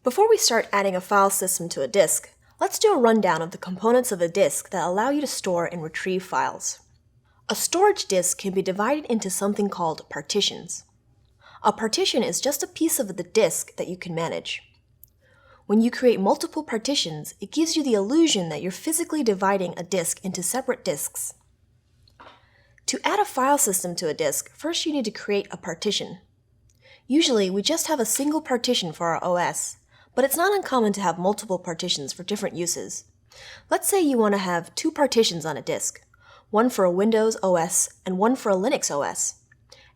Before we start adding a file system to a disk, let's do a rundown of the components of a disk that allow you to store and retrieve files. A storage disk can be divided into something called partitions. A partition is just a piece of the disk that you can manage. When you create multiple partitions, it gives you the illusion that you're physically dividing a disk into separate disks. To add a file system to a disk, first you need to create a partition. Usually, we just have a single partition for our OS, but it's not uncommon to have multiple partitions for different uses. Let's say you want to have two partitions on a disk, one for a Windows OS and one for a Linux OS.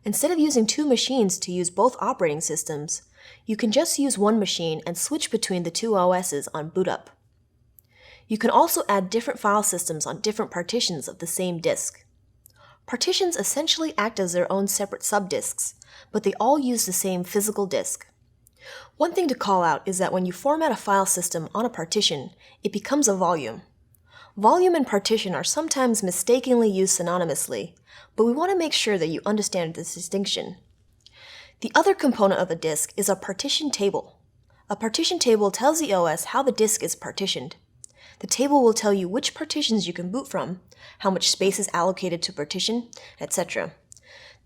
Instead of using two machines to use both operating systems, you can just use one machine and switch between the two OSs on boot up. You can also add different file systems on different partitions of the same disk. Partitions essentially act as their own separate subdisks, but they all use the same physical disk. One thing to call out is that when you format a file system on a partition, it becomes a volume. Volume and partition are sometimes mistakenly used synonymously, but we want to make sure that you understand this distinction. The other component of a disk is a partition table. A partition table tells the OS how the disk is partitioned. The table will tell you which partitions you can boot from, how much space is allocated to partition, etc.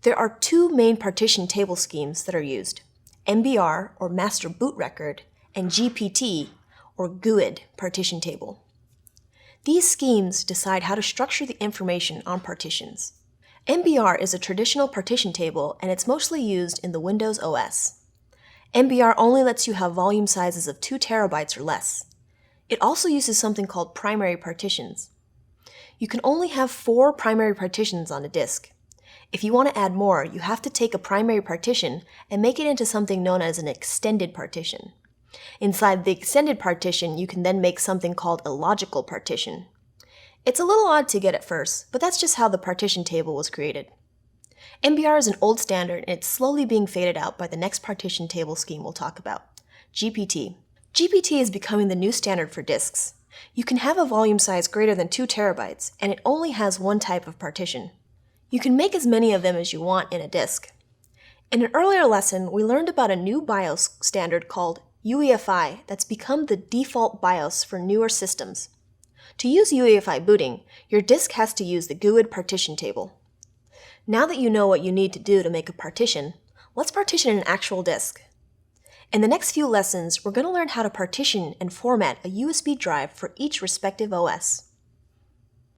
There are two main partition table schemes that are used: MBR, or Master Boot Record, and GPT, or GUID, partition table. These schemes decide how to structure the information on partitions. MBR is a traditional partition table, and it's mostly used in the Windows OS. MBR only lets you have volume sizes of 2 terabytes or less. It also uses something called primary partitions. You can only have 4 primary partitions on a disk. If you want to add more, you have to take a primary partition and make it into something known as an extended partition. Inside the extended partition, you can then make something called a logical partition. It's a little odd to get at first, but that's just how the partition table was created. MBR is an old standard, and it's slowly being faded out by the next partition table scheme we'll talk about, GPT. GPT is becoming the new standard for disks. You can have a volume size greater than 2 terabytes, and it only has one type of partition. You can make as many of them as you want in a disk. In an earlier lesson, we learned about a new BIOS standard called UEFI that's become the default BIOS for newer systems. To use UEFI booting, your disk has to use the GUID partition table. Now that you know what you need to do to make a partition, let's partition an actual disk. In the next few lessons, we're going to learn how to partition and format a USB drive for each respective OS.